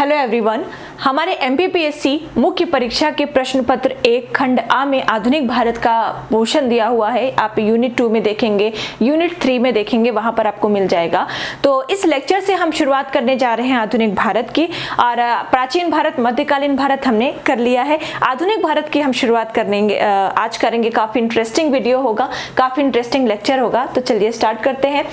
Hello everyone, हमारे MPPSC मुख्य परीक्षा के प्रश्न पत्र 1 खंड आ में आधुनिक भारत का पोर्शन दिया हुआ है। आप यूनिट 2 में देखेंगे, यूनिट 3 में देखेंगे, वहां पर आपको मिल जाएगा। तो इस लेक्चर से हम शुरुआत करने जा रहे हैं आधुनिक भारत की। और प्राचीन भारत, मध्यकालीन भारत हमने कर लिया है, आधुनिक भारत की हम शुरुआत आज करेंगे। काफी इंटरेस्टिंग वीडियो होगा, काफी इंटरेस्टिंग लेक्चर होगा। तो चलिए स्टार्ट करते हैं।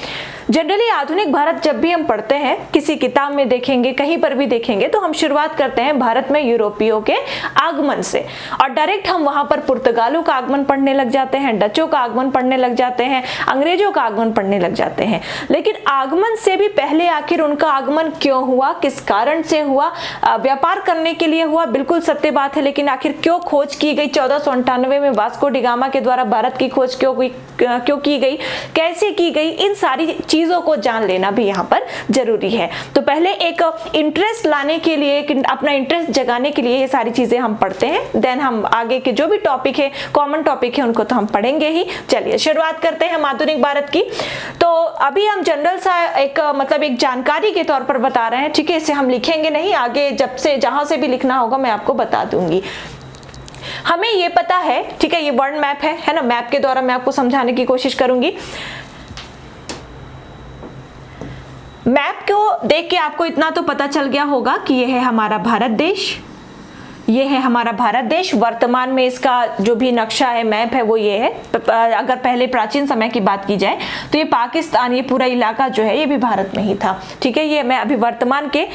जनरली आधुनिक भारत जब भी हम पढ़ते हैं, किसी किताब में देखेंगे, कहीं पर भी देखेंगे, तो हम शुरुआत करते हैं भारत में यूरोपियों के आगमन से, और डायरेक्ट हम वहां पर पुर्तगालों का आगमन पढ़ने लग जाते हैं, डचों का आगमन पढ़ने लग जाते हैं, अंग्रेजों का आगमन पढ़ने लग जाते हैं। लेकिन आगमन से भी पहले आखिर उनका आगमन क्यों हुआ, किस कारण से हुआ? व्यापार करने के लिए हुआ, बिल्कुल सत्य बात है। लेकिन आखिर क्यों खोज की गई? 1498 में वास्को डी गामा के द्वारा भारत की खोज क्यों की गई, कैसे की गई, इन सारी चीजों को जान लेना भी यहाँ पर जरूरी है। तो पहले एक इंटरेस्ट लाने के लिए, अपना इंटरेस्ट जगाने के लिए ये सारी चीजें हम पढ़ते हैं। देन हम आगे के जो भी टॉपिक है, कॉमन टॉपिक है, उनको तो हम पढ़ेंगे ही। चलिए शुरुआत करते हैं हम आधुनिक भारत की। तो अभी हम जनरल सा एक जानकारी के तौर पर बता रहे हैं, ठीक है। इसे हम लिखेंगे नहीं, आगे जहां से भी लिखना होगा मैं आपको बता दूंगी। हमें ये पता है, ठीक है, ये वर्ल्ड मैप है ना। मैप के द्वारा मैं आपको समझाने की कोशिश करूंगी। मैप को देख के आपको इतना तो पता चल गया होगा कि यह है हमारा भारत देश, ये है हमारा भारत देश। वर्तमान में इसका जो भी नक्शा है, मैप है, वो ये है। अगर पहले प्राचीन समय की बात की जाए तो ये पाकिस्तान, ये पूरा इलाका जो है ये भी भारत में ही था, ठीक है। ये मैं अभी वर्तमान के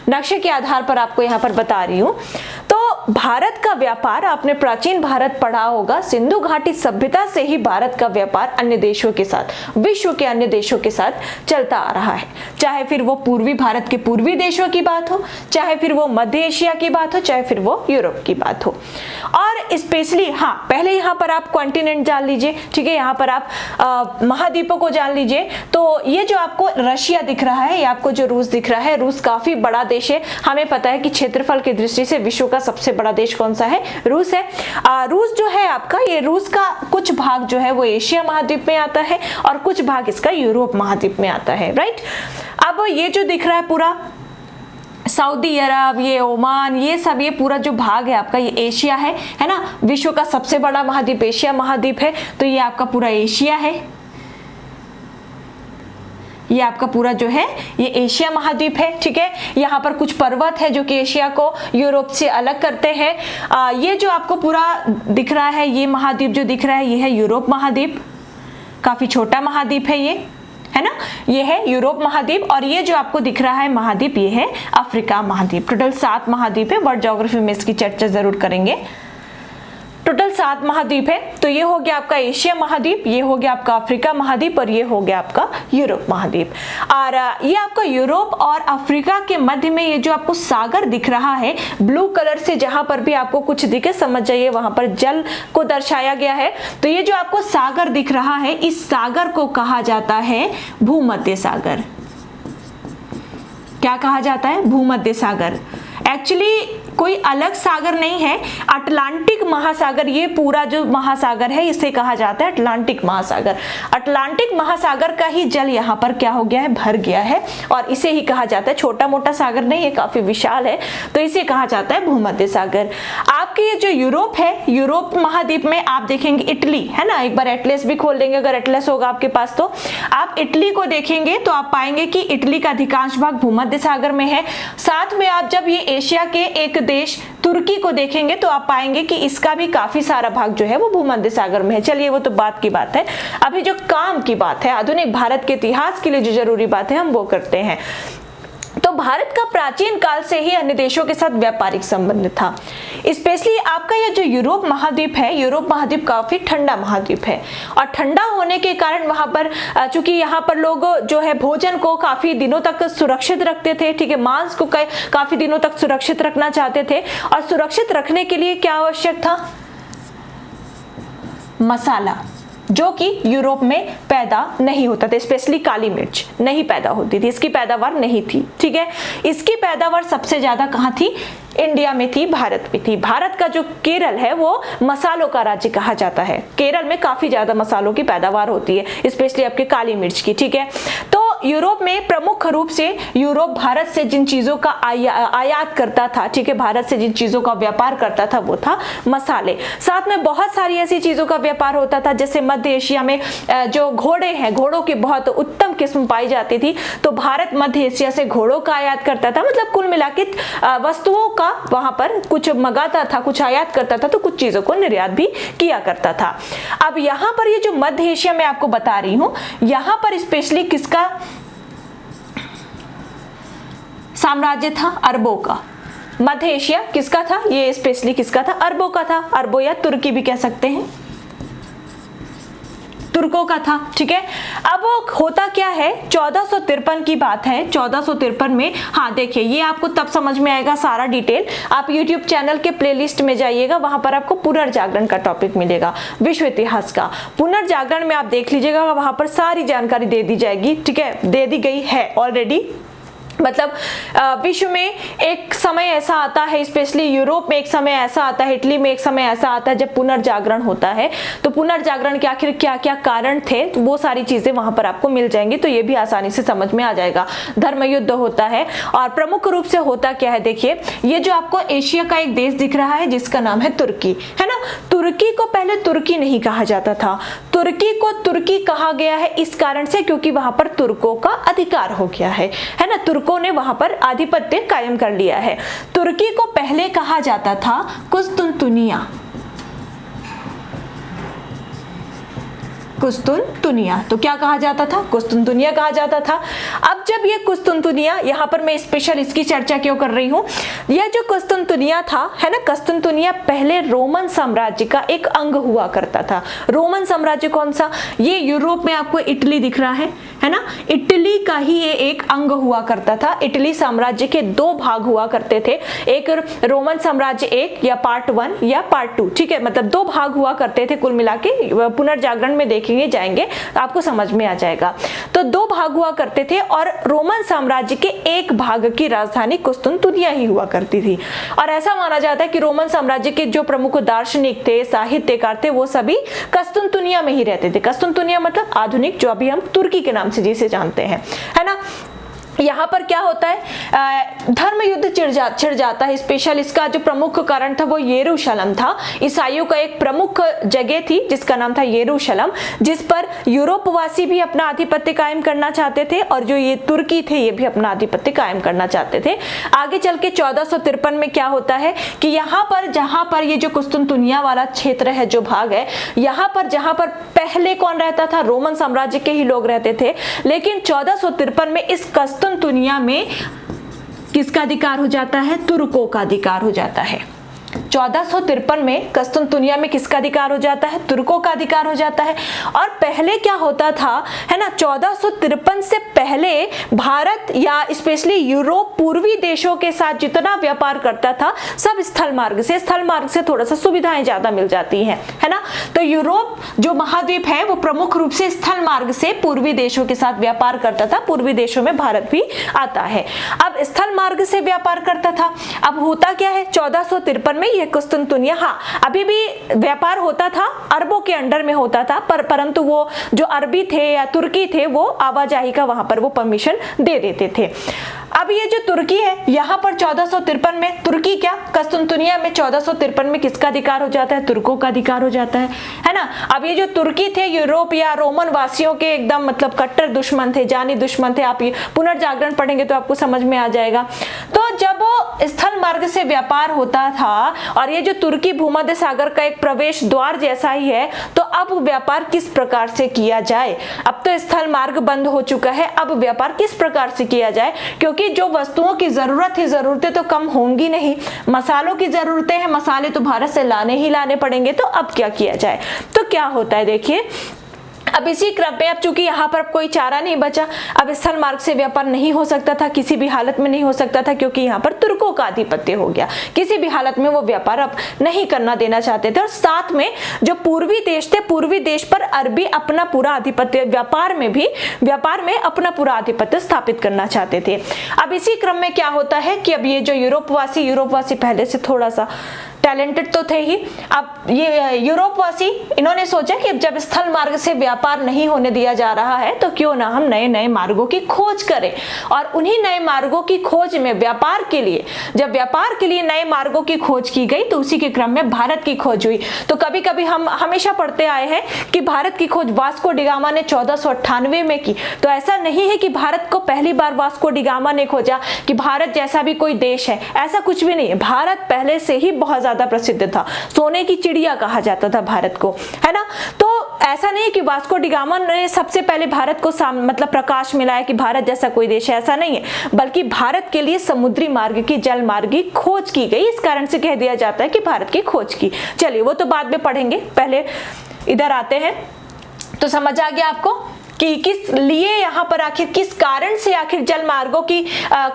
नक्शे के आधार पर आपको यहाँ पर बता रही हूँ। तो भारत का व्यापार, आपने प्राचीन भारत पढ़ा होगा, सिंधु घाटी सभ्यता से ही भारत का व्यापार अन्य देशों के साथ, विश्व के अन्य देशों के साथ चलता आ रहा है। चाहे फिर वो पूर्वी भारत के पूर्वी देशों की बात हो, चाहे फिर वो मध्य एशिया की बात हो, चाहे फिर वो यूरोप की बात हो। और स्पेशली पहले यहाँ पर आप कॉन्टिनेंट जान लीजिए, ठीक है। यहाँ पर आप महाद्वीपों को जान लीजिए। तो ये जो आपको रशिया दिख रहा है, ये आपको जो रूस दिख रहा है, रूस काफी बड़ा देश है। हमें पता है कि क्षेत्रफल की दृष्टि से विश्व का सबसे बड़ा देश कौन सा है? रूस है। रूस जो है आपका, ये रूस का कुछ भाग जो है वो एशिया महाद्वीप में आता है और कुछ भाग इसका यूरोप महाद्वीप में आता है, राइट। अब ये जो दिख रहा है पूरा सऊदी अरब, ये ओमान, ये सब, ये पूरा जो भाग है आपका, ये एशिया है ना। विश्व का सबसे बड़ा महाद्वीप एशिया महाद्वीप है। तो ये आपका पूरा एशिया है, ये आपका पूरा जो है ये एशिया महाद्वीप है, ठीक है। यहाँ पर कुछ पर्वत है जो कि एशिया को यूरोप से अलग करते हैं। ये जो आपको पूरा दिख रहा है, ये महाद्वीप जो दिख रहा है, ये है यूरोप महाद्वीप। काफी छोटा महाद्वीप है ये, है ना। ये है यूरोप महाद्वीप। और ये जो आपको दिख रहा है महाद्वीप, ये है अफ्रीका महाद्वीप। टोटल 7 महाद्वीप है। वर्ल्ड ज्योग्राफी में इसकी चर्चा जरूर करेंगे। टोटल 7 महाद्वीप है। तो ये हो गया आपका एशिया महाद्वीप, ये हो गया आपका अफ्रीका महाद्वीप, और ये हो गया आपका यूरोप महाद्वीप। और ये आपका यूरोप और अफ्रीका के मध्य में ये जो आपको सागर दिख रहा है ब्लू कलर से, जहां पर भी आपको कुछ दिखे समझ जाइए वहां पर जल को दर्शाया गया है। तो ये जो आपको सागर दिख रहा है, इस सागर को कहा जाता है भूमध्य सागर। क्या कहा जाता है? भूमध्य सागर। एक्चुअली कोई अलग सागर नहीं है, अटलांटिक महासागर, ये पूरा जो महासागर है इसे कहा जाता है अटलांटिक महासागर। अटलांटिक महासागर का ही जल यहाँ पर क्या हो गया है? भर गया है, और इसे ही कहा जाता है, छोटा मोटा सागर नहीं है, काफी विशाल है, तो इसे कहा जाता है भूमध्य सागर। आपके ये जो यूरोप है, यूरोप महाद्वीप में आप देखेंगे इटली, है ना। एक बार एटलस भी खोल लेंगे, अगर एटलस होगा आपके पास तो आप इटली को देखेंगे तो आप पाएंगे कि इटली का अधिकांश भाग भूमध्य सागर में है। साथ में आप जब ये एशिया के एक देश तुर्की को देखेंगे तो आप पाएंगे कि इसका भी काफी सारा भाग जो है वो भूमध्य सागर में है। चलिए वो तो बात की बात है, अभी जो काम की बात है, आधुनिक भारत के इतिहास के लिए जो जरूरी बात है हम वो करते हैं। तो भारत का प्राचीन काल से ही अन्य देशों के साथ व्यापारिक संबंध था। स्पेशली आपका ये जो यूरोप महाद्वीप है, यूरोप महाद्वीप काफी ठंडा महाद्वीप है, और ठंडा होने के कारण वहां पर चूंकि यहाँ पर लोग जो है भोजन को काफी दिनों तक सुरक्षित रखते थे, ठीक है, मांस को काफी दिनों तक सुरक्षित रखना चाहते थे। और सुरक्षित रखने के लिए क्या आवश्यक था? मसाला, जो कि यूरोप में पैदा नहीं होता था, स्पेशली काली मिर्च नहीं पैदा होती थी, इसकी पैदावार नहीं थी। ठीक है, इसकी पैदावार सबसे ज्यादा कहाँ थी? इंडिया में थी, भारत में थी। भारत का जो केरल है वो मसालों का राज्य कहा जाता है। केरल में काफी ज्यादा मसालों की पैदावार होती है, स्पेशली आपके काली मिर्च की। ठीक है, तो यूरोप में प्रमुख रूप से यूरोप भारत से जिन चीजों का आयात करता था, ठीक है, भारत से जिन चीजों का व्यापार करता था वो था मसाले। साथ में बहुत सारी ऐसी चीजों का व्यापार होता था, जैसे मध्य एशिया में जो घोड़े हैं, घोड़ों की बहुत उत्तम किस्म पाई जाती थी, तो भारत मध्य एशिया से घोड़ों का आयात करता था। मतलब कुल मिलाकर वस्तुओं का वहां पर कुछ मंगाता था, कुछ आयात करता था, तो कुछ चीजों को निर्यात भी किया करता था। अब यहां पर ये जो मध्य एशिया में आपको बता रही हूं, यहां पर स्पेशली किसका साम्राज्य था? अरबों का। मध्य एशिया किसका था? ये स्पेशली किसका था? अरबों का था। अरबों या तुर्की भी कह सकते हैं, तुर्कों का था। ठीक है, अब होता क्या है, 1453 की बात है। 1453 में, हाँ देखिए, ये आपको तब समझ में आएगा सारा डिटेल। आप YouTube चैनल के प्लेलिस्ट में जाइएगा, वहां पर आपको पुनर्जागरण का टॉपिक मिलेगा, विश्व इतिहास का। पुनर्जागरण में आप देख लीजिएगा, वहां पर सारी जानकारी दे दी जाएगी। ठीक है, दे दी गई है ऑलरेडी। मतलब विश्व में एक समय ऐसा आता है, स्पेशली यूरोप में एक समय ऐसा आता है, इटली में एक समय ऐसा आता है जब पुनर्जागरण होता है। तो पुनर्जागरण के आखिर क्या क्या कारण थे, तो वो सारी चीजें वहां पर आपको मिल जाएंगी, तो ये भी आसानी से समझ में आ जाएगा। धर्म युद्ध होता है, और प्रमुख रूप से होता क्या है, देखिए ये जो आपको एशिया का एक देश दिख रहा है जिसका नाम है तुर्की, है ना। तुर्की को पहले तुर्की नहीं कहा जाता था, तुर्की को तुर्की कहा गया है इस कारण से क्योंकि वहां पर तुर्कों का अधिकार हो गया है ना। तुर्कों ने वहां पर आधिपत्य कायम कर लिया है। तुर्की को पहले कहा जाता था कुस्तुनतुनिया, कुस्तुनतुनिया। तो क्या कहा जाता था? कुस्तुनतुनिया कहा जाता था। अब जब ये कुस्तुनतुनिया, यहाँ पर मैं स्पेशल इसकी चर्चा क्यों कर रही हूँ, यह जो कुस्तुनतुनिया था, है ना, कुस्तुनतुनिया पहले रोमन साम्राज्य का एक अंग हुआ करता था। रोमन साम्राज्य कौन सा? ये यूरोप में आपको इटली दिख रहा है ना, इटली का ही ये एक अंग हुआ करता था। इटली साम्राज्य के दो भाग हुआ करते थे, एक रोमन साम्राज्य एक या पार्ट 1 या पार्ट 2। ठीक है, मतलब दो भाग हुआ करते थे कुल मिला के। पुनर्जागरण में देखेंगे जाएंगे तो आपको समझ में आ जाएगा। तो दो भाग हुआ करते थे और रोमन साम्राज्य के एक भाग की राजधानी कुस्तुनतुनिया ही हुआ करती थी। और ऐसा माना जाता है कि रोमन साम्राज्य के जो प्रमुख दार्शनिक थे, साहित्यकार थे, वो सभी कुस्तुनतुनिया में ही रहते थे। कुस्तुनतुनिया मतलब आधुनिक, जो अभी हम तुर्की के नाम से जिसे जानते हैं, है ना। यहाँ पर क्या होता है, धर्म युद्ध छिड़ जाता है। स्पेशल इसका जो प्रमुख कारण था वो यरूशलेम था। ईसाइयों का एक प्रमुख जगह थी जिसका नाम था यरूशलेम, जिस पर यूरोपवासी भी अपना आधिपत्य कायम करना चाहते थे और जो ये तुर्की थे ये भी अपना आधिपत्य कायम करना चाहते थे। आगे चल के 1453 में क्या होता है कि यहाँ पर जहाँ पर ये जो कुस्तुनतुनिया वाला क्षेत्र है, जो भाग है, यहाँ पर जहाँ पर पहले कौन रहता था? रोमन साम्राज्य के ही लोग रहते थे। लेकिन 1453 में इस कुस्तुनतुनिया में किसका अधिकार हो जाता है? तुर्कों का अधिकार हो जाता है। 1453 में कुस्तुनतुनिया में किसका अधिकार हो जाता है? तुर्कों का अधिकार हो जाता है। और पहले क्या होता था, है ना, 1453 से पहले भारत या स्पेशली यूरोप पूर्वी देशों के साथ जितना व्यापार करता था सब स्थल मार्ग से थोड़ा सा सुविधाएं ज्यादा मिल जाती हैं, है ना। तो यूरोप जो महाद्वीप है वो प्रमुख रूप से स्थल मार्ग से पूर्वी देशों के साथ व्यापार करता था। पूर्वी देशों में भारत भी आता है। अब स्थल मार्ग से व्यापार करता था। अब होता क्या है, 1453 में यह कुस्तुनतुनिया, हाँ अभी भी व्यापार होता था, अरबों के अंडर में होता था, परंतु वो जो अरबी थे या तुर्की थे वो आवाजाही का वहां पर वो परमिशन दे देते थे। अब ये जो तुर्की है, यहाँ पर 1453 में तुर्की क्या, कुस्तुनतुनिया में 1453 में किसका अधिकार हो जाता है? तुर्कों का अधिकार हो जाता है ना। अब ये जो तुर्की थे यूरोप या रोमन वासियों के एकदम मतलब कट्टर दुश्मन थे, जानी दुश्मन थे। आप ये पुनर्जागरण पढ़ेंगे तो आपको समझ में आ जाएगा। तो जब स्थल मार्ग से व्यापार होता था और ये जो तुर्की भूमध्य सागर का एक प्रवेश द्वार जैसा ही है, तो अब व्यापार किस प्रकार से किया जाए? अब तो स्थल मार्ग बंद हो चुका है, अब व्यापार किस प्रकार से किया जाए? क्योंकि जो वस्तुओं की जरूरत है, जरूरतें तो कम होंगी नहीं, मसालों की जरूरतें हैं, मसाले तो भारत से लाने ही लाने पड़ेंगे। तो अब क्या किया जाए? तो क्या होता है देखिए, अब इसी क्रम में अब चूंकि यहाँ पर कोई चारा नहीं बचा, अब स्थल मार्ग से व्यापार नहीं हो सकता था, किसी भी हालत में नहीं हो सकता था, क्योंकि यहाँ पर तुर्कों का आधिपत्य हो गया। किसी भी हालत में वो व्यापार अब नहीं करना देना चाहते थे। और साथ में जो पूर्वी देश थे, पूर्वी देश पर अरबी अपना पूरा आधिपत्य, व्यापार में अपना पूरा आधिपत्य स्थापित करना चाहते थे। अब इसी क्रम में क्या होता है कि अब ये जो यूरोपवासी पहले से थोड़ा सा टैलेंटेड तो थे ही। अब ये यूरोपवासी इन्होंने सोचा कि अब जब स्थल मार्ग से व्यापार नहीं होने दिया जा रहा है तो क्यों ना हम नए नए मार्गों की खोज करें। और उन्हीं नए मार्गों की खोज में जब व्यापार के लिए नए मार्गों की खोज की गई तो उसी के क्रम में भारत की खोज हुई। तो कभी कभी हम हमेशा पढ़ते आए हैं कि भारत की खोज वास्को डी गामा ने 1498 में की। तो ऐसा नहीं है कि भारत को पहली बार वास्को डी गामा ने खोजा कि भारत जैसा भी कोई देश है, ऐसा कुछ भी नहीं है। भारत पहले से ही बहुत ज्यादा प्रसिद्ध था, सोने की चिड़िया कहा जाता था भारत को, है ना। तो ऐसा नहीं है कि वास्को डी गामा ने सबसे पहले भारत को मतलब प्रकाश मिलाया कि भारत जैसा कोई देश है, ऐसा नहीं है, बल्कि भारत के लिए समुद्री मार्ग की, जल मार्ग की खोज की गई। इस कारण से कह दिया जाता है कि भारत की खोज की। चलिए वो तो बाद में पढ़ेंगे, पहले इधर आते हैं। तो समझ आ गया आपको कि किस लिए यहाँ पर आखिर किस कारण से आखिर जल मार्गों की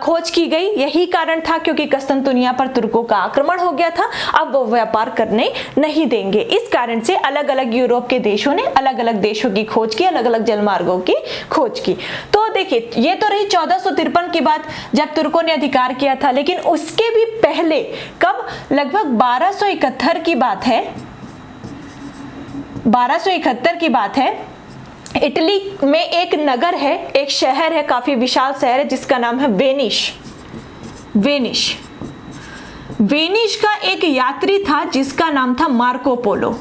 खोज की गई। यही कारण था क्योंकि कस्तंतुनिया पर तुर्कों का आक्रमण हो गया था, अब वो व्यापार करने नहीं देंगे। इस कारण से अलग अलग यूरोप के देशों ने अलग अलग देशों की खोज की, अलग अलग जल मार्गों की खोज की। तो देखिए ये तो रही 1453 की बात जब तुर्कों ने अधिकार किया था, लेकिन उसके भी पहले कब, लगभग 1271 की बात है, 1271 की बात है। इटली में एक नगर है, एक शहर है, काफी विशाल शहर है जिसका नाम है वेनिस। वेनिस का एक यात्री था जिसका नाम था मार्को पोलो।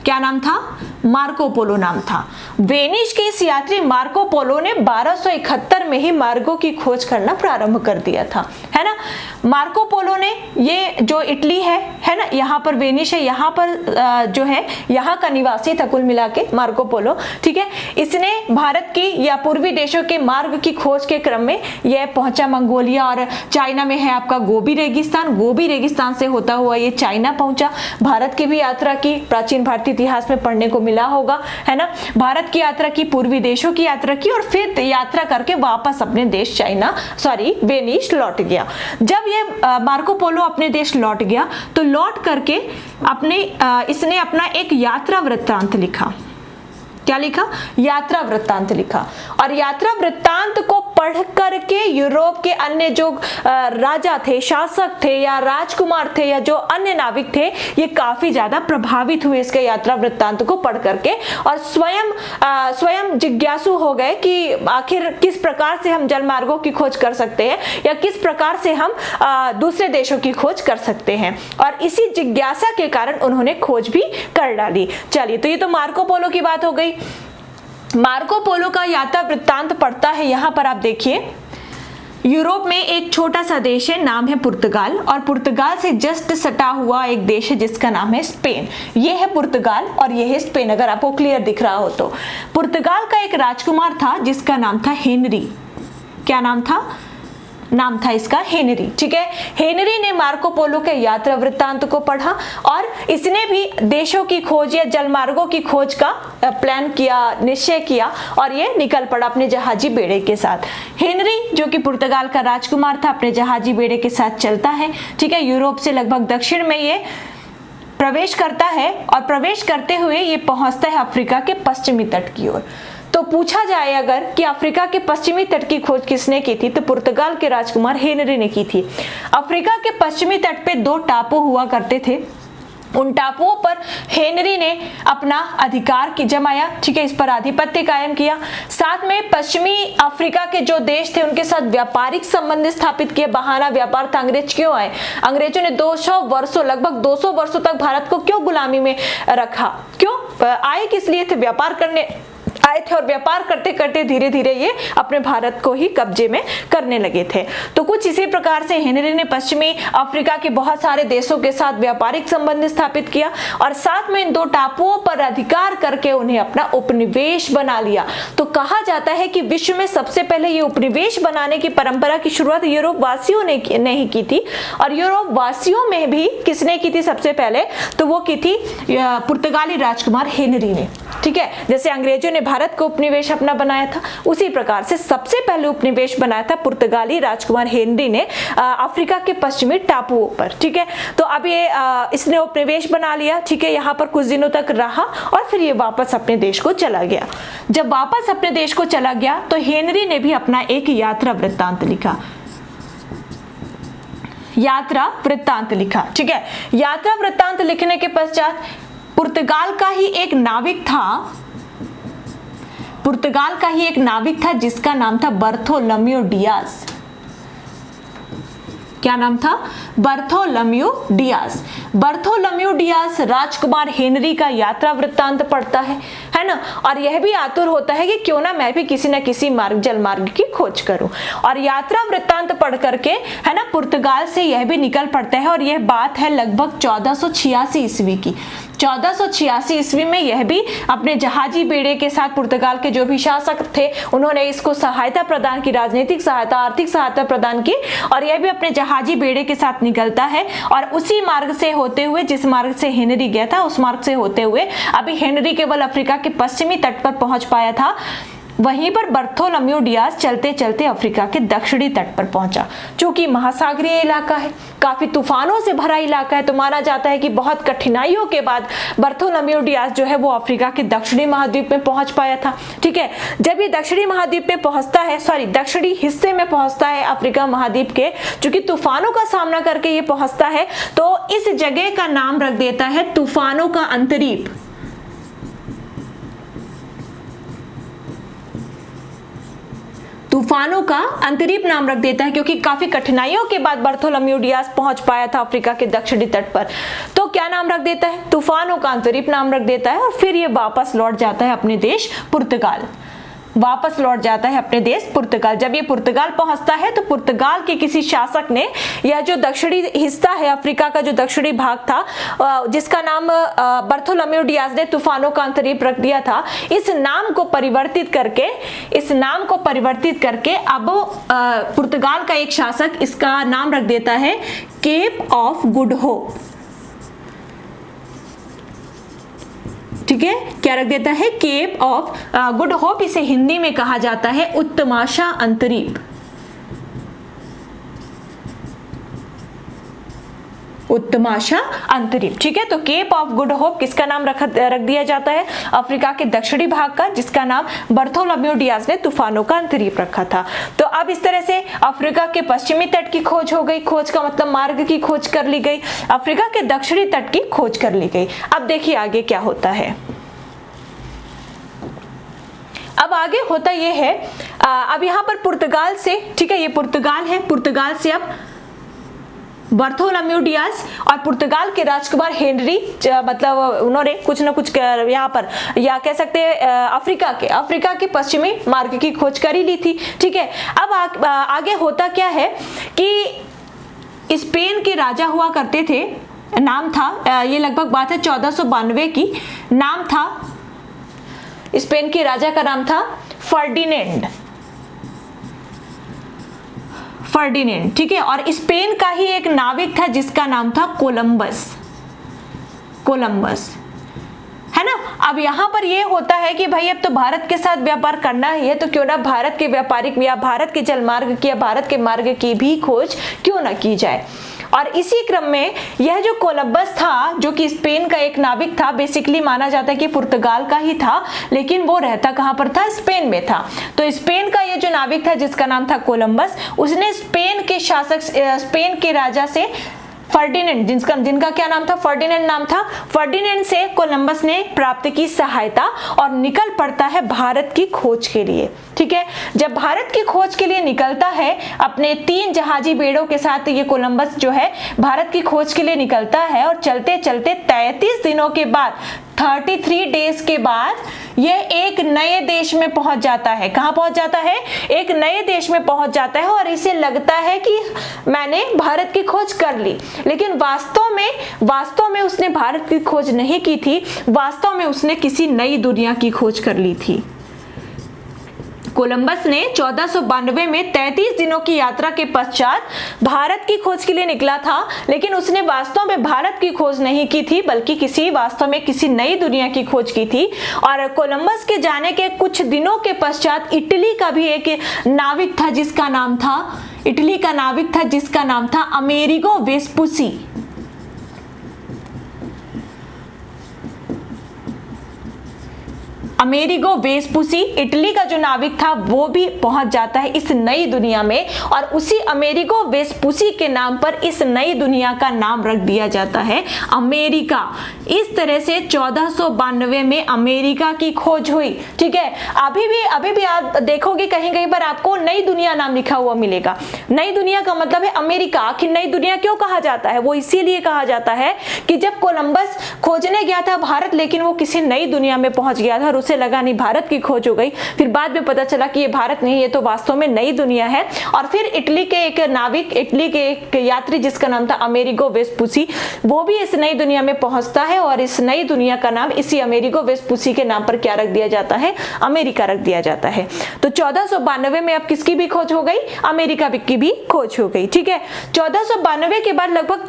क्या नाम था? मार्को पोलो नाम था। वेनिस के इस यात्री मार्को पोलो ने 1271 में ही मार्गों की खोज करना प्रारंभ कर दिया था, है ना। मार्को पोलो ने, ये जो इटली है ना, यहाँ पर वेनिस है, यहाँ पर जो है यहाँ का निवासी था कुल मिला के मार्को पोलो, ठीक है। इसने भारत की या पूर्वी देशों के मार्ग की खोज के क्रम में यह पहुंचा मंगोलिया और चाइना में है आपका गोबी रेगिस्तान से होता हुआ ये चाइना पहुंचा। भारत की भी यात्रा की, प्राचीन भारतीय इतिहास में पढ़ने को मिला होगा, है ना। भारत की यात्रा की, पूर्वी देशों की यात्रा की और फिर यात्रा करके वापस अपने देश वेनिस लौट गया। जब ये मार्को पोलो अपने देश लौट गया तो लौट करके इसने अपना एक यात्रा वृत्तांत लिखा। क्या लिखा? यात्रा वृत्तांत लिखा। और यात्रा वृत्तांत को पढ़ करके यूरोप के अन्य जो राजा थे, शासक थे या राजकुमार थे या जो अन्य नाविक थे, ये काफी ज्यादा प्रभावित हुए इसके यात्रा वृत्तांत को पढ़ करके और स्वयं जिज्ञासु हो गए कि आखिर किस प्रकार से हम जल मार्गों की खोज कर सकते हैं या किस प्रकार से हम दूसरे देशों की खोज कर सकते हैं। और इसी जिज्ञासा के कारण उन्होंने खोज भी कर डाली। चलिए, तो ये तो मार्को पोलो की बात हो गई। मार्को पोलो का यात्रा वृत्तांत पढ़ता है, यहां पर आप देखिए यूरोप में एक छोटा सा देश है, नाम है पुर्तगाल, और पुर्तगाल से जस्ट सटा हुआ एक देश है जिसका नाम है स्पेन। ये है पुर्तगाल और ये है स्पेन, अगर आपको क्लियर दिख रहा हो तो। पुर्तगाल का एक राजकुमार था जिसका नाम था हेनरी। क्या नाम था? नाम था इसका हेनरी, ठीक है। हेनरी ने मार्को पोलो के यात्रा वृत्तांत को पढ़ा और इसने भी देशों की खोज या जलमार्गों की खोज का प्लान किया, निश्चय किया और ये निकल पड़ा अपने जहाजी बेड़े के साथ। हेनरी जो कि पुर्तगाल का राजकुमार था, अपने जहाजी बेड़े के साथ चलता है, ठीक है। यूरोप से लगभग दक्षिण में ये प्रवेश करता है और प्रवेश करते हुए ये पहुंचता है अफ्रीका के पश्चिमी तट की ओर। तो पूछा जाए अगर कि अफ्रीका के पश्चिमी तट की खोज किसने की थी, तो पुर्तगाल के राजकुमार हेनरी ने की थी। अफ्रीका के पश्चिमी तट पे 2 टापू हुआ करते थे, उन टापुओं पर हेनरी ने अपना अधिकार जमाया, ठीक है, इस पर आधिपत्य कायम किया। साथ में पश्चिमी अफ्रीका के जो देश थे उनके साथ व्यापारिक संबंध स्थापित किए। बहाना व्यापार था। अंग्रेज क्यों आए? अंग्रेजों ने 200 वर्षों, लगभग 200 वर्षों तक भारत को क्यों गुलामी में रखा? क्यों आए? किस लिए थे? व्यापार करने आए थे और व्यापार करते करते धीरे धीरे ये अपने भारत को ही कब्जे में करने लगे थे। तो कुछ इसी प्रकार से हेनरी ने पश्चिमी अफ्रीका के बहुत सारे देशों के साथ व्यापारिक संबंध स्थापित किया और साथ में इन 2 टापुओं पर अधिकार करके उन्हें अपना उपनिवेश बना लिया। तो कहा जाता है कि विश्व में सबसे पहले ये उपनिवेश बनाने की परंपरा की शुरुआत यूरोप वासियों ने नहीं की थी। और यूरोप वासियों में भी किसने की थी सबसे पहले? तो वो की थी पुर्तगाली राजकुमार हेनरी ने। ठीक है, जैसे अंग्रेजों ने भारत को उपनिवेश अपना बनाया था, उसी प्रकार से सबसे पहले उपनिवेश बनाया था पुर्तगाली राजकुमार हेनरी ने अफ्रीका के पश्चिमी टापुओं पर। ठीक है, तो अब ये इसने उपनिवेश बना लिया। ठीक है, यहाँ पर कुछ दिनों तक रहा और फिर ये वापस अपने देश को चला गया। जब वापस अपने देश को चला गया तो हेनरी ने भी अपना एक यात्रा वृत्तांत लिखा, यात्रा वृत्तांत लिखा। ठीक है, यात्रा वृत्तांत लिखने के पश्चात पुर्तगाल का ही एक नाविक था, पुर्तगाल का ही एक नाविक था जिसका नाम था बर्थोलोम्यू डियाज। क्या नाम था? Bartholomew Diaz. बर्थोलोम्यू डियाज राजकुमार हेनरी का यात्रा वृत्तांत पढ़ता है ना, और यह भी आतुर होता है कि क्यों ना मैं भी किसी न किसी मार्ग जल मार्ग की खोज करूं। और यात्रा वृत्तांत पढ़ करके है ना पुर्तगाल से यह भी निकल पड़ता है, और यह बात है लगभग 1486 ईस्वी की। 1486 ईस्वी में यह भी अपने जहाजी बेड़े के साथ पुर्तगाल के जो भी शासक थे उन्होंने इसको सहायता प्रदान की, राजनीतिक सहायता, आर्थिक सहायता प्रदान की, और यह भी अपने जहाजी बेड़े के साथ निकलता है। और उसी मार्ग से होते हुए, जिस मार्ग से हेनरी गया था उस मार्ग से होते हुए अभी हेनरी केवल अफ्रीका के पश्चिमी तट पर पहुंच पाया था, वहीं पर बर्थोलोम्यू डियाज चलते चलते अफ्रीका के दक्षिणी तट पर पहुंचा, जो कि महासागरीय इलाका है, काफी तूफानों से भरा इलाका है। तो माना जाता है कि बहुत कठिनाइयों के बाद बर्थोलोम्यू डियाज जो है वो अफ्रीका के दक्षिणी महाद्वीप में पहुंच पाया था। ठीक है, जब ये दक्षिणी महाद्वीप में पहुंचता है, दक्षिणी हिस्से में पहुंचता है अफ्रीका महाद्वीप के, चूंकि तूफानों का सामना करके ये पहुंचता है, तो इस जगह का नाम रख देता है तूफानों का अंतरीप। तूफानों का अंतरीप नाम रख देता है, क्योंकि काफी कठिनाइयों के बाद बर्थोलोम्यू डियाज पहुंच पाया था अफ्रीका के दक्षिणी तट पर। तो क्या नाम रख देता है? तूफानों का अंतरीप नाम रख देता है, और फिर ये वापस लौट जाता है अपने देश पुर्तगाल, वापस लौट जाता है अपने देश पुर्तगाल। जब ये पुर्तगाल पहुंचता है तो पुर्तगाल के किसी शासक ने यह जो दक्षिणी हिस्सा है अफ्रीका का, जो दक्षिणी भाग था, जिसका नाम बर्थोलोम्यू डियाज ने तूफानों का अंतरीप रख दिया था, इस नाम को परिवर्तित करके अब पुर्तगाल का एक शासक इसका नाम रख देता है केप ऑफ गुड होप। ठीक है, क्या रख देता है? Cape of Good Hope. इसे हिंदी में कहा जाता है उत्तमाशा अंतरीप। उत्तमाशा अंतरीप। ठीक है, तो केप ऑफ गुड होप किसका नाम रख दिया जाता है? अफ्रीका के दक्षिणी भाग का, जिसका नाम बर्थोलोम्यू डियाज ने तूफानों का अंतरीप रखा था। तो अब इस तरह से अफ्रीका के पश्चिमी तट की खोज हो गई, खोज का मतलब मार्ग की खोज कर ली गई, अफ्रीका के दक्षिणी तट की खोज कर ली गई। अब देखिए आगे क्या होता है। अब आगे होता यह है, अब यहाँ पर पुर्तगाल से, ठीक है, ये पुर्तगाल है, पुर्तगाल से अब बर्थोलोम्यू डियाज और पुर्तगाल के राजकुमार हेनरी, मतलब उन्होंने कुछ न कुछ यहाँ पर, या कह सकते हैं अफ्रीका के पश्चिमी मार्ग की खोज कर ही ली थी। ठीक है, अब आगे होता क्या है कि स्पेन के राजा हुआ करते थे, नाम था, ये लगभग बात है 1492 की, नाम था, स्पेन के राजा का नाम था फर्डिनेंड। ठीक है, और स्पेन का ही एक नाविक था जिसका नाम था कोलंबस है ना। अब यहाँ पर ये होता है कि भाई अब तो भारत के साथ व्यापार करना है, तो क्यों ना भारत के व्यापारिक या भारत के जल मार्ग की या भारत के मार्ग की भी खोज क्यों ना की जाए। और इसी क्रम में यह जो कोलंबस था, जो कि स्पेन का एक नाविक था, बेसिकली माना जाता है कि पुर्तगाल का ही था, लेकिन वो रहता कहाँ पर था? स्पेन में था। तो स्पेन का ये जो नाविक था जिसका नाम था कोलंबस, उसने स्पेन के शासक, स्पेन के राजा से फर्डिनेंड, जिनका क्या नाम था? फर्डिनेंड नाम था। फर्डिनेंड से कोलंबस ने प्राप्त की सहायता और निकल पड़ता है भारत की खोज के लिए। ठीक है, जब भारत की खोज के लिए निकलता है अपने 3 जहाजी बेड़ों के साथ, ये कोलंबस जो है भारत की खोज के लिए निकलता है, और चलते चलते 33 दिनों के बाद, 33 डेज के बाद यह एक नए देश में पहुंच जाता है। कहां पहुंच जाता है? एक नए देश में पहुंच जाता है, और इसे लगता है कि मैंने भारत की खोज कर ली, लेकिन वास्तव में उसने भारत की खोज नहीं की थी, वास्तव में उसने किसी नई दुनिया की खोज कर ली थी। कोलंबस ने 1492 में 33 दिनों की यात्रा के पश्चात भारत की खोज के लिए निकला था, लेकिन उसने वास्तव में भारत की खोज नहीं की थी, बल्कि वास्तव में किसी नई दुनिया की खोज की थी। और कोलंबस के जाने के कुछ दिनों के पश्चात इटली का भी एक नाविक था जिसका नाम था Amerigo Vespucci. Amerigo Vespucci, Italy का जो नाविक था वो भी पहुंच जाता है इस नई दुनिया में, और उसी अमेरिगो वेस्पुसी के नाम पर इस नई दुनिया का नाम रख दिया जाता है अमेरिका। इस तरह से 1492 में अमेरिका की खोज हुई। ठीक है, अभी भी आप देखोगे कहीं कहीं पर आपको नई दुनिया नाम लिखा हुआ मिलेगा। नई दुनिया का मतलब है अमेरिका। आखिर नई दुनिया क्यों कहा जाता है? वो इसीलिए कहा जाता है कि जब कोलंबस खोजने गया था भारत, लेकिन वो किसी नई दुनिया में पहुंच गया था और उसे लगा नहीं भारत की खोज हो गई, फिर बाद में पता चला कि ये भारत नहीं, ये तो वास्तव में नई दुनिया है। और फिर इटली के एक नाविक, इटली के एक यात्री जिसका नाम था अमेरिगो वेस्पुसी, वो भी इस नई दुनिया में पहुंचता है और इस नई दुनिया का नाम इसी अमेरिगो वेस्पुसी के नाम पर क्या रख दिया जाता है? अमेरिका रख दिया जाता है। तो 1492 में अब किसकी भी खोज हो गई? अमेरिका की भी खोज हो गई। ठीक है, 1492 के बाद लगभग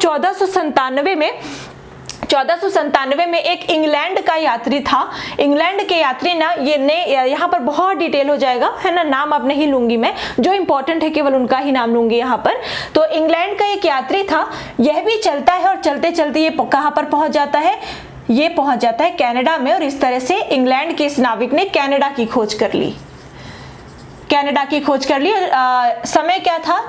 1497 में एक इंग्लैंड का यात्री था। इंग्लैंड के यात्री ना यहाँ पर बहुत डिटेल हो जाएगा, है ना, नाम अब नहीं लूंगी मैं, जो इंपॉर्टेंट है केवल उनका ही नाम लूंगी यहाँ पर। तो इंग्लैंड का एक यात्री था, यह भी चलता है और चलते चलते ये कहाँ पर पहुंच जाता है? ये पहुंच जाता है कनाडा में। और इस तरह से इंग्लैंड के इस नाविक ने कनाडा की खोज कर ली। समय क्या था?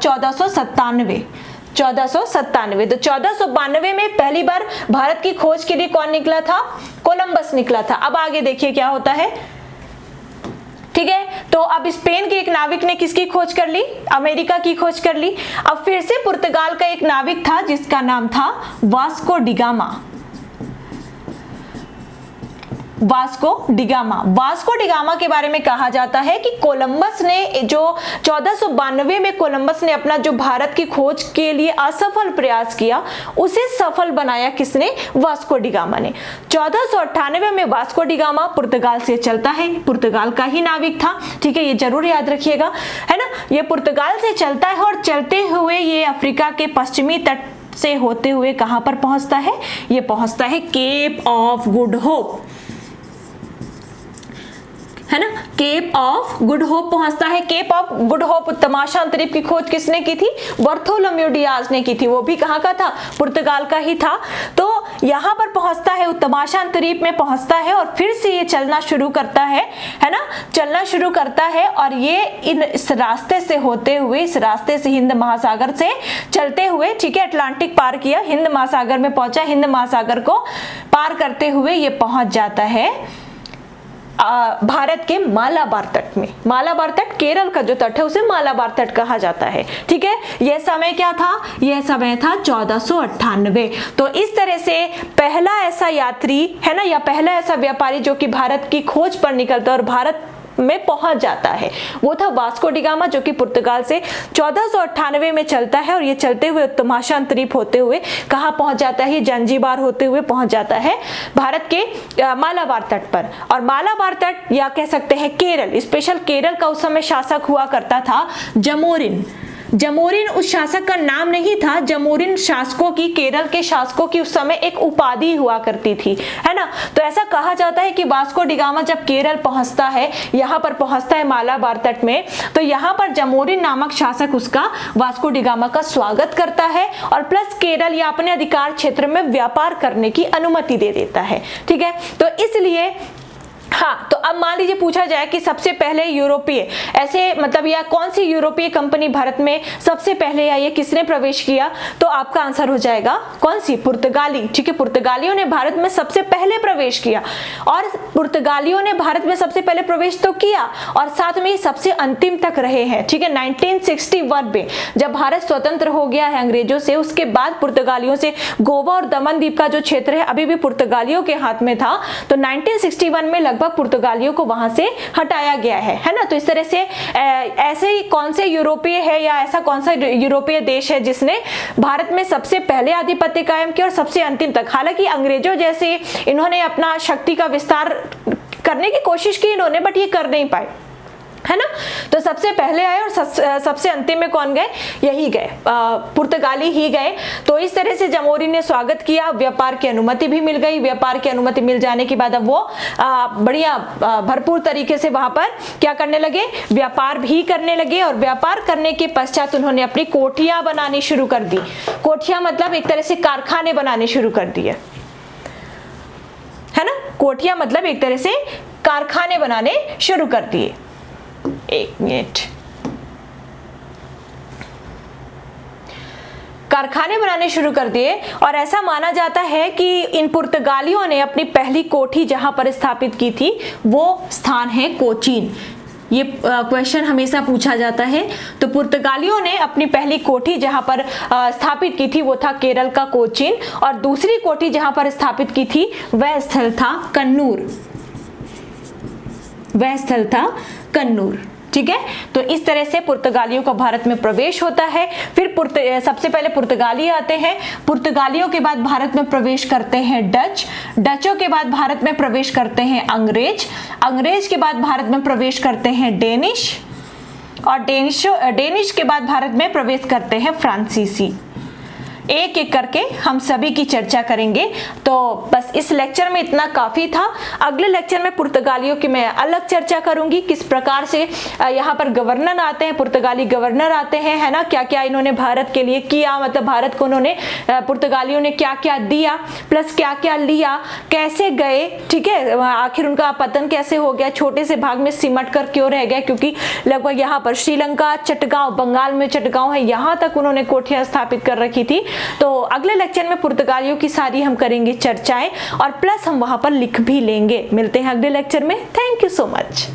1497। तो 1492 में पहली बार भारत की खोज के लिए कौन निकला था? कोलंबस निकला था। अब आगे देखिए क्या होता है। ठीक है, तो अब स्पेन के एक नाविक ने किसकी खोज कर ली? अमेरिका की खोज कर ली। अब फिर से पुर्तगाल का एक नाविक था जिसका नाम था वास्को डिगामा के बारे में कहा जाता है कि कोलंबस ने जो 1492 में कोलंबस ने अपना जो भारत की खोज के लिए असफल प्रयास किया, उसे सफल बनाया किसने? वास्को डिगामा ने। 1498 में वास्को डिगामा पुर्तगाल से चलता है, पुर्तगाल का ही नाविक था। ठीक है, ये जरूर याद रखिएगा, है ना। ये पुर्तगाल से चलता है और चलते हुए ये अफ्रीका के पश्चिमी तट से होते हुए कहां पर पहुंचता है? ये पहुंचता है केप ऑफ गुड होप, है ना, केप ऑफ गुड होप पहुंचता है। केप ऑफ गुड होप तमाशा अंतरिक्ष की खोज किसने की थी? बार्थोलोम्यू डियाज ने की थी। वो भी कहाँ का था? पुर्तगाल का ही था। तो यहाँ पर पहुंचता है, तमाशा अंतरिक्ष में पहुंचता है और फिर से ये चलना शुरू करता है ना, चलना शुरू करता है। और ये इस रास्ते से होते हुए, इस रास्ते से हिंद महासागर से चलते हुए, ठीक है, अटलांटिक पार किया, हिंद महासागर में पहुंचा। हिंद महासागर को पार करते हुए ये पहुंच जाता है भारत के मालाबार तट में। मालाबार तट केरल का जो तट है उसे मालाबार तट कहा जाता है। ठीक है, यह समय क्या था? यह समय था 1498। तो इस तरह से पहला ऐसा यात्री, है ना, या पहला ऐसा व्यापारी जो कि भारत की खोज पर निकलता है और भारत में पहुंच जाता है, वो था वास्को डिगामा, जो कि पुर्तगाल से 1498 में चलता है। और ये चलते हुए तमाशा अंतरिक्ष होते हुए कहां पहुंच जाता है? जंजीबार होते हुए पहुंच जाता है भारत के मालाबार तट पर। और मालाबार तट, या कह सकते हैं केरल, स्पेशल केरल का उस समय शासक हुआ करता था जमोरिन। जमोरिन उस शासक का नाम नहीं था। जमोरिन शासकों की, केरल के शासकों की उस समय एक उपाधि हुआ करती थी, है ना। तो ऐसा कहा जाता है कि वास्को डिगामा जब केरल पहुंचता है, यहाँ पर पहुंचता है मालाबार तट में, तो यहाँ पर जमोरिन नामक शासक उसका, वास्को डिगामा का स्वागत करता है और प्लस केरल या अपने अधिकार क्षेत्र में व्यापार करने की अनुमति दे देता है। ठीक है, तो इसलिए हाँ, तो अब मान लीजिए पूछा जाए कि सबसे पहले यूरोपीय, ऐसे मतलब या कौन सी यूरोपीय कंपनी भारत में सबसे पहले आई है, किसने प्रवेश किया? तो आपका आंसर हो जाएगा कौन सी? पुर्तगाली। ठीक है, पुर्तगालियों ने भारत में सबसे पहले प्रवेश किया। और पुर्तगालियों ने भारत में सबसे पहले प्रवेश तो किया और साथ में सबसे अंतिम तक रहे हैं। ठीक है, 1961 में जब भारत स्वतंत्र हो गया है अंग्रेजों से, उसके बाद पुर्तगालियों से गोवा और दमन द्वीप का जो क्षेत्र है अभी भी पुर्तगालियों के हाथ में था। तो 1961 में लगभग पुर्तगालियों को वहां से हटाया गया है ना। तो इस तरह से ऐसे ही कौन से यूरोपीय है या ऐसा कौन सा यूरोपीय देश है जिसने भारत में सबसे पहले आधिपत्य कायम किया और सबसे अंतिम तक? हालांकि अंग्रेजों जैसे इन्होंने अपना शक्ति का विस्तार करने की कोशिश की इन्होंने, बट ये कर नहीं पाए। है ना। तो सबसे पहले आए और सबसे अंतिम में कौन गए, यही गए, पुर्तगाली ही गए। तो इस तरह से जमोरी ने स्वागत किया, व्यापार की अनुमति भी मिल गई। व्यापार की अनुमति मिल जाने के बाद अब वो बढ़िया भरपूर तरीके से वहां पर क्या करने लगे, व्यापार भी करने लगे। और व्यापार करने के पश्चात उन्होंने अपनी कोठियां बनानी शुरू कर दी। कोठियां मतलब एक तरह से कारखाने बनाने शुरू कर दिए, है ना। कोठियां मतलब एक तरह से कारखाने बनाने शुरू कर दिए। एक मिनट, कारखाने बनाने शुरू कर दिए। और ऐसा माना जाता है कि इन पुर्तगालियों ने अपनी पहली कोठी जहां पर स्थापित की थी वो स्थान है कोचीन। ये क्वेश्चन हमेशा पूछा जाता है। तो पुर्तगालियों ने अपनी पहली कोठी जहां पर स्थापित की थी वो था केरल का कोचीन, और दूसरी कोठी जहां पर स्थापित की थी वह स्थल था कन्नूर, वह स्थल था कन्नूर। ठीक है, तो इस तरह से पुर्तगालियों का भारत में प्रवेश होता है। फिर सबसे पहले पुर्तगाली आते हैं, पुर्तगालियों के बाद भारत में प्रवेश करते हैं डच, डचों के बाद भारत में प्रवेश करते हैं अंग्रेज, अंग्रेज के बाद भारत में प्रवेश करते हैं डेनिश, और डेनिश के बाद भारत में प्रवेश करते हैं फ्रांसीसी। एक एक करके हम सभी की चर्चा करेंगे। तो बस इस लेक्चर में इतना काफी था। अगले लेक्चर में पुर्तगालियों की मैं अलग चर्चा करूंगी, किस प्रकार से यहाँ पर गवर्नर आते हैं, पुर्तगाली गवर्नर आते हैं, है ना, क्या क्या इन्होंने भारत के लिए किया, मतलब भारत को उन्होंने पुर्तगालियों ने क्या क्या दिया प्लस क्या क्या लिया, कैसे गए, ठीक है, आखिर उनका पतन कैसे हो गया, छोटे से भाग में सिमट कर क्यों रह गया, क्योंकि लगभग यहाँ पर श्रीलंका, चटगांव, बंगाल में चटगांव है, यहाँ तक उन्होंने कोठियां स्थापित कर रखी थी। तो अगले लेक्चर में पुर्तगालियों की सारी हम करेंगे चर्चाएं, और प्लस हम वहां पर लिख भी लेंगे। मिलते हैं अगले लेक्चर में। Thank you so much.